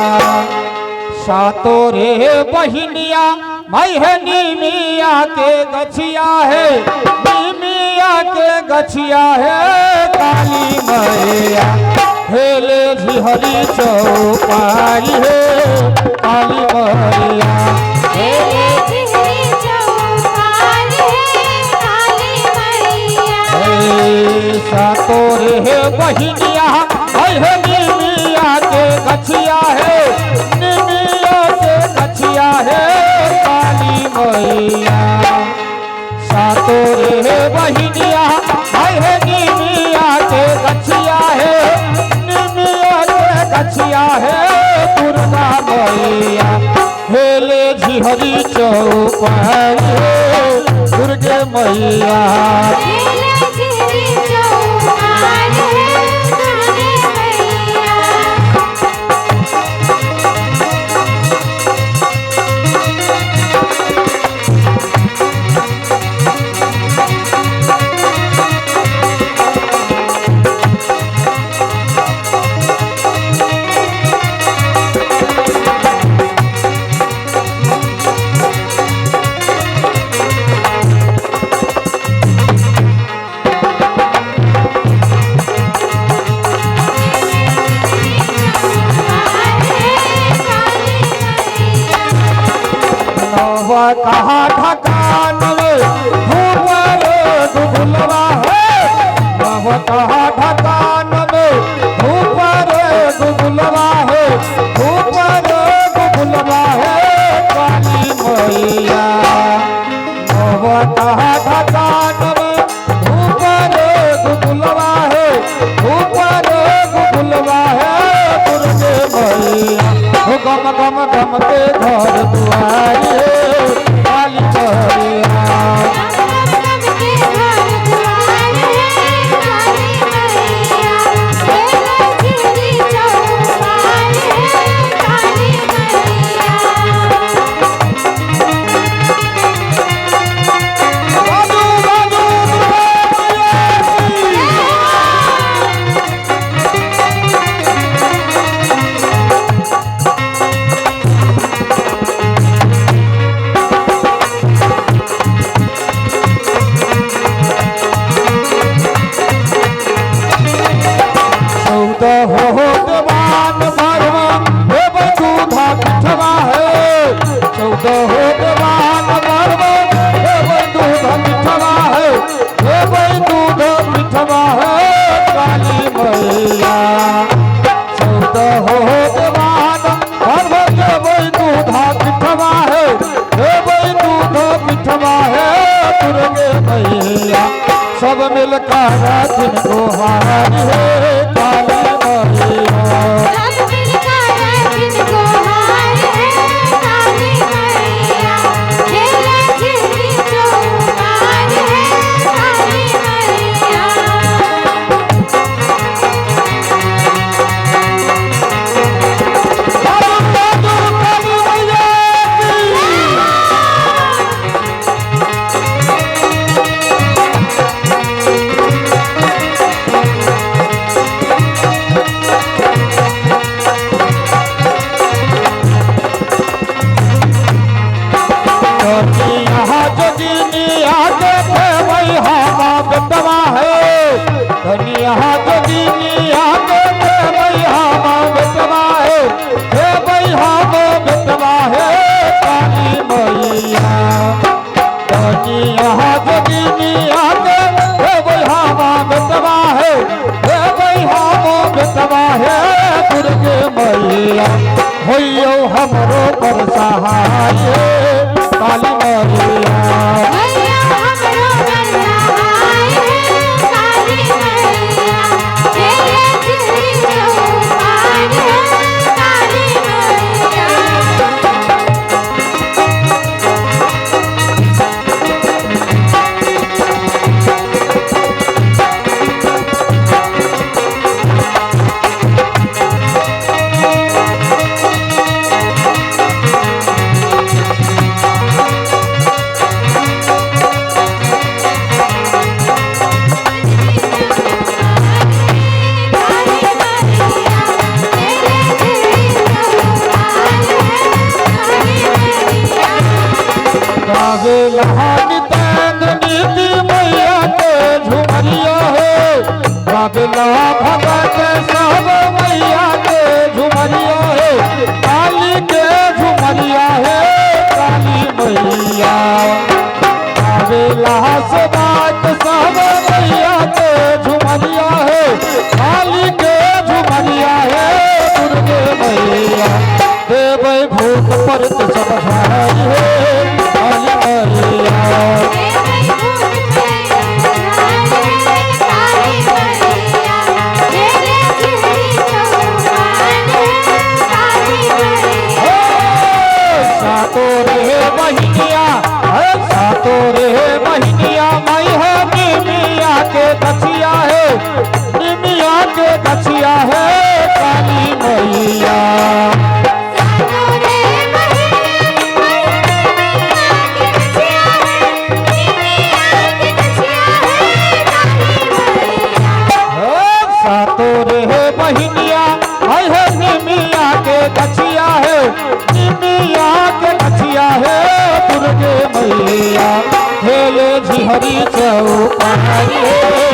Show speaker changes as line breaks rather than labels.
सातो रे बहिनिया मैहनी मिया के गछिया है, मिया के गछिया है काली मैया हेले झिहरी चौपाई है काली मैया
हेले झिहरी चौपाई है काली मैया।
सातो रे बहिनिया मैहनी मिया के गछिया है, मिया के गछिया है काली मैया। सातो रे बहिनिया मैहनी मिया के गछिया है, मिया के गछिया है दुर्गा मैया हेले झिहरी चौपाई है दुर्गे मैया।
हेले झिहरी चौपाई है दुर्गे मैया।
कहा ढकान धूपर दुबुलवा है, नव कहा ढकान धूपर दुबुलवा है, धूपर दुबुलवा है काली मैया। नव कहा ढकान धूपर दुबुलवा है, धूपर दुबुलवा है दुर्गे मैया। गम गम गम के घर दुआरी काली मैया।
गम के घर दुआरे काली मैया। हेले झिहरी चौपाई है काली मैया।
बाजू बाजू हो देवान मरवा हे बंधुधा पिठवा है, चौदह हो देवान मरवा हे बंधुधा पिठवा है, हे बंधुधा पिठवा है काली मैया। चौदह हो देवान मरवा हे बंधुधा पिठवा है, हे बंधुधा पिठवा है दुर्गे मैया। सब मिलकर जिनको हारी है काली मैया।
सब मिलकर जिनको हार है काली मैया। हेले झिहरी चौपाई है काली मैया।
बाजू बाजू काली मैया की। गावे लहानी तैन नीति मैया के झुमरिया है गावे लहा भगत सब मैया के झुमरिया है काली के झुमरिया है काली मैया गावे लहा से बात सब मैया के झुमरिया है काली के झुमरिया है दुर्गे मैया देव भूत परत सब भाई है काली मैया सातो रे बहिनिया सातो रे बहिनिया मई है निमिया के गछिया है निमिया के गछिया है काली मैया सातो रे बहिनिया मई है निमिया के गछिया है निमिया के गछिया है दुर्गे मैया हेले झिहरी चौपाई है